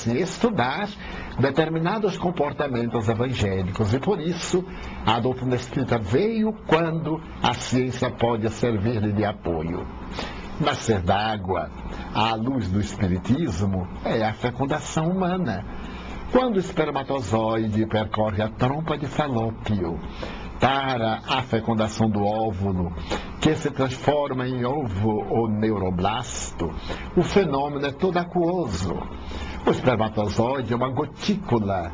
assim, estudar determinados comportamentos evangélicos. E por isso, a doutrina espírita veio quando a ciência pode servir-lhe de apoio. Nascer d'água, à luz do espiritismo, é a fecundação humana. Quando o espermatozoide percorre a trompa de Falópio para a fecundação do óvulo, que se transforma em ovo ou neuroblasto, o fenômeno é todo aquoso. O espermatozoide é uma gotícula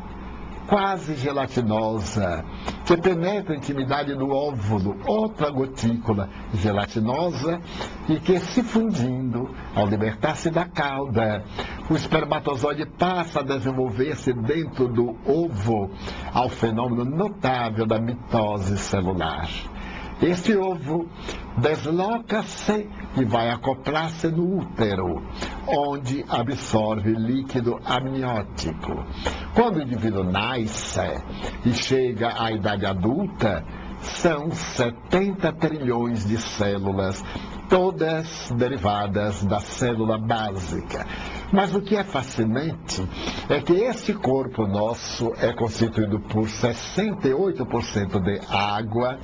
quase gelatinosa, que penetra a intimidade do óvulo, outra gotícula gelatinosa, e que, se fundindo, ao libertar-se da cauda, o espermatozoide passa a desenvolver-se dentro do ovo, ao fenômeno notável da mitose celular. Este ovo desloca-se e vai acoplar-se no útero, onde absorve líquido amniótico. Quando o indivíduo nasce e chega à idade adulta, são 70 trilhões de células, todas derivadas da célula básica. Mas o que é fascinante é que esse corpo nosso é constituído por 68% de água,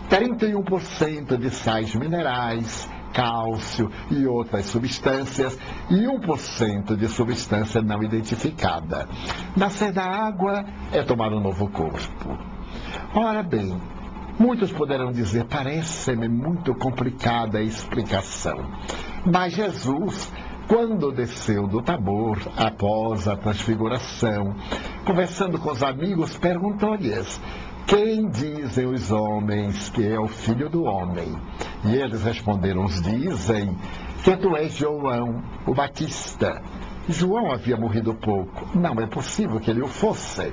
31% de sais minerais, cálcio e outras substâncias, e 1% de substância não identificada. Nascer da água é tomar um novo corpo. Ora bem, muitos poderão dizer, parece-me muito complicada a explicação. Mas Jesus, quando desceu do Tabor, após a transfiguração, conversando com os amigos, perguntou-lhes: quem dizem os homens que é o Filho do Homem? E eles responderam: uns dizem que tu és João, o Batista. João havia morrido pouco. Não é possível que ele o fosse.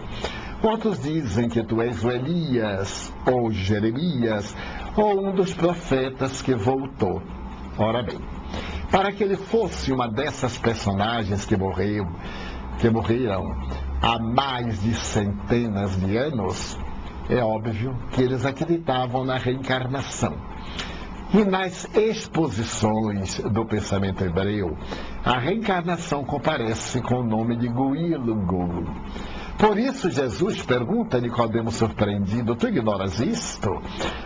Outros dizem que tu és o Elias, ou Jeremias, ou um dos profetas que voltou. Ora bem, para que ele fosse uma dessas personagens que morreram há mais de centenas de anos, é óbvio que eles acreditavam na reencarnação. E nas exposições do pensamento hebreu, a reencarnação comparece com o nome de Guilgul. Por isso Jesus pergunta a Nicodemo surpreendido: tu ignoras isto?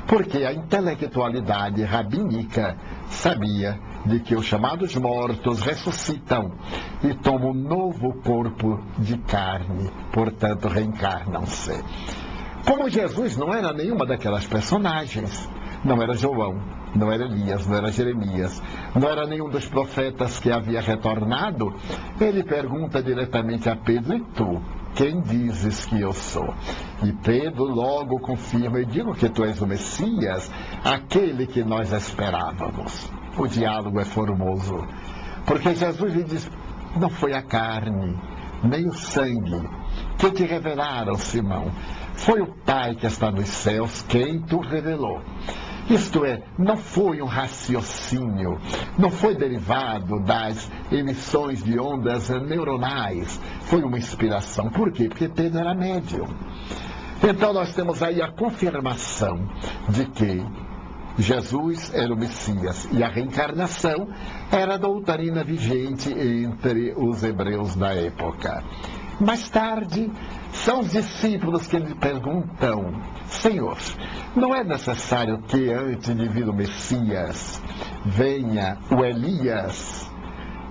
Porque a intelectualidade rabínica sabia de que os chamados mortos ressuscitam e tomam um novo corpo de carne, portanto reencarnam-se. Como Jesus não era nenhuma daquelas personagens, não era João, não era Elias, não era Jeremias, não era nenhum dos profetas que havia retornado, ele pergunta diretamente a Pedro: e tu, quem dizes que eu sou? E Pedro logo confirma: eu digo que tu és o Messias, aquele que nós esperávamos. O diálogo é formoso, porque Jesus lhe diz: não foi a carne, nem o sangue que te revelaram, Simão. Foi o Pai que está nos céus quem tu revelou. Isto é, não foi um raciocínio, não foi derivado das emissões de ondas neuronais, foi uma inspiração. Por quê? Porque Pedro era médium. Então nós temos aí a confirmação de que Jesus era o Messias e a reencarnação era a doutrina vigente entre os hebreus da época. Mais tarde, são os discípulos que lhe perguntam: Senhor, não é necessário que antes de vir o Messias venha o Elias?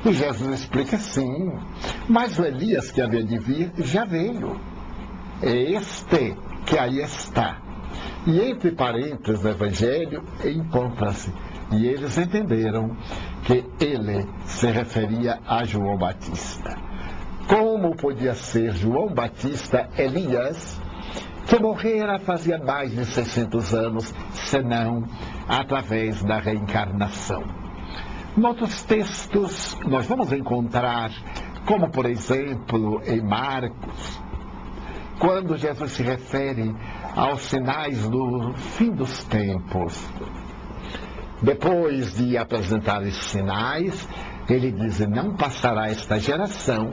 E Jesus explica: sim, mas o Elias que havia de vir já veio. É este que aí está. E entre parênteses do Evangelho encontra-se: e eles entenderam que ele se referia a João Batista. Como podia ser João Batista Elias, que morrera fazia mais de 600 anos, senão através da reencarnação? Em outros textos, nós vamos encontrar, como por exemplo em Marcos, quando Jesus se refere aos sinais do fim dos tempos. Depois de apresentar esses sinais, ele diz: não passará esta geração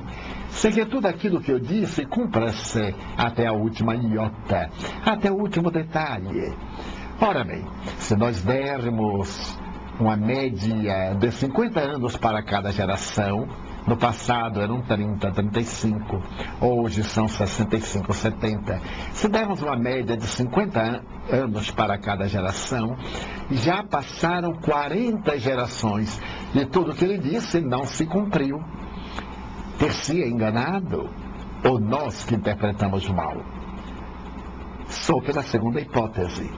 sem que tudo aquilo que eu disse cumpra-se até a última iota, até o último detalhe. Ora bem, se nós dermos uma média de 50 anos para cada geração, No passado eram 30, 35, hoje são 65, 70. Se dermos uma média de 50 anos para cada geração, já passaram 40 gerações e tudo o que ele disse não se cumpriu. Ter-se enganado ou nós que interpretamos mal? Sou pela segunda hipótese.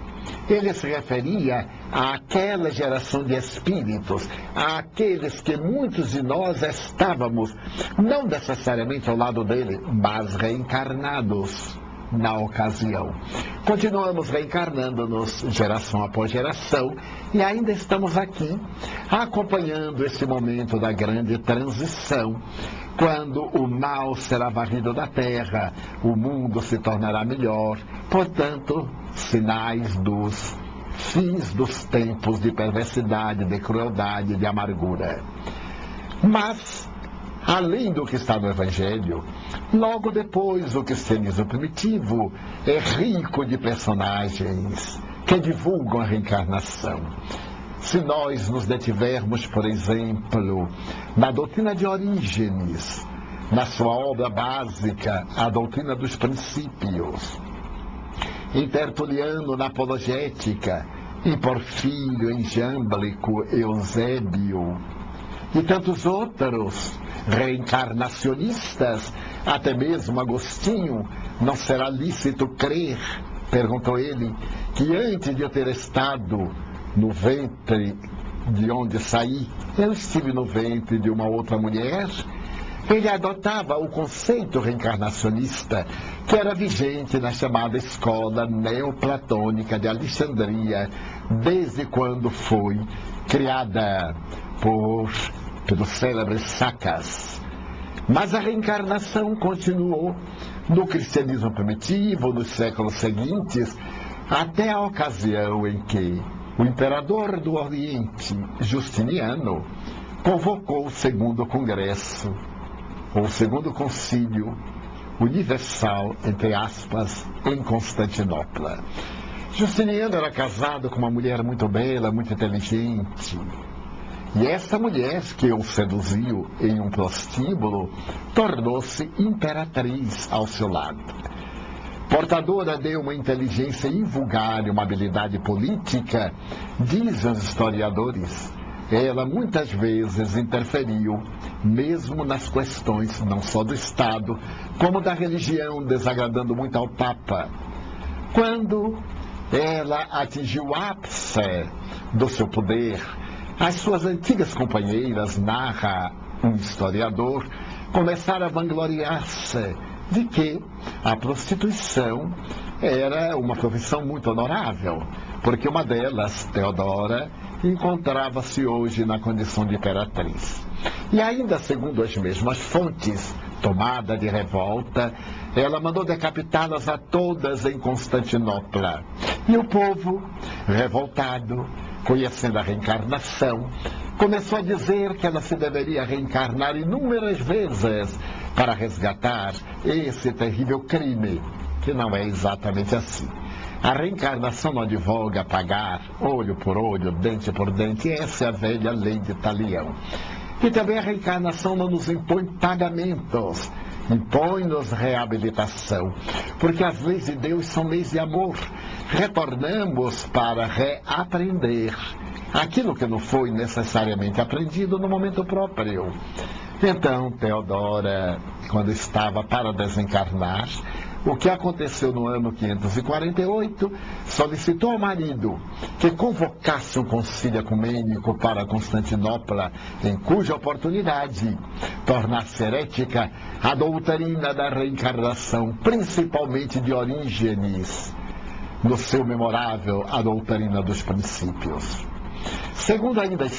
Ele se referia àquela geração de espíritos, àqueles que muitos de nós estávamos, não necessariamente ao lado dele, mas reencarnados na ocasião. Continuamos reencarnando-nos geração após geração e ainda estamos aqui acompanhando esse momento da grande transição, quando o mal será varrido da terra, o mundo se tornará melhor, portanto, sinais dos fins dos tempos de perversidade, de crueldade, de amargura. Mas, além do que está no Evangelho, logo depois o cristianismo primitivo é rico de personagens que divulgam a reencarnação. Se nós nos detivermos, por exemplo, na doutrina de Orígenes, na sua obra básica, a doutrina dos princípios, em Tertuliano, na apologética, em Porfírio, em Jâmblico, Eusébio, e tantos outros reencarnacionistas, até mesmo Agostinho, não será lícito crer, perguntou ele, que antes de eu ter estado no ventre de onde saí, eu estive no ventre de uma outra mulher. Ele adotava o conceito reencarnacionista que era vigente na chamada escola neoplatônica de Alexandria, desde quando foi criada pelo célebre Sacas. Mas a reencarnação continuou no cristianismo primitivo, nos séculos seguintes, até a ocasião em que o imperador do Oriente, Justiniano, convocou o segundo congresso, ou o segundo concílio universal, entre aspas, em Constantinopla. Justiniano era casado com uma mulher muito bela, muito inteligente. E essa mulher, que o seduziu em um prostíbulo, tornou-se imperatriz ao seu lado. Portadora de uma inteligência invulgar e uma habilidade política, dizem os historiadores, ela muitas vezes interferiu, mesmo nas questões não só do Estado, como da religião, desagradando muito ao Papa. Quando ela atingiu o ápice do seu poder, as suas antigas companheiras, narra um historiador, começaram a vangloriar-se de que a prostituição era uma profissão muito honorável, porque uma delas, Teodora, encontrava-se hoje na condição de imperatriz. E ainda segundo as mesmas fontes, tomada de revolta, ela mandou decapitá-las a todas em Constantinopla. E o povo, revoltado, conhecendo a reencarnação, começou a dizer que ela se deveria reencarnar inúmeras vezes para resgatar esse terrível crime, que não é exatamente assim. A reencarnação não advoga pagar olho por olho, dente por dente, essa é a velha lei de Talião. E também a reencarnação não nos impõe pagamentos, impõe-nos reabilitação, porque as leis de Deus são leis de amor. Retornamos para reaprender aquilo que não foi necessariamente aprendido no momento próprio. Então, Teodora, quando estava para desencarnar, o que aconteceu no ano 548, solicitou ao marido que convocasse um concílio ecumênico para Constantinopla, em cuja oportunidade tornasse herética a doutrina da reencarnação, principalmente de Orígenes, no seu memorável A Doutrina dos Princípios. Segundo ainda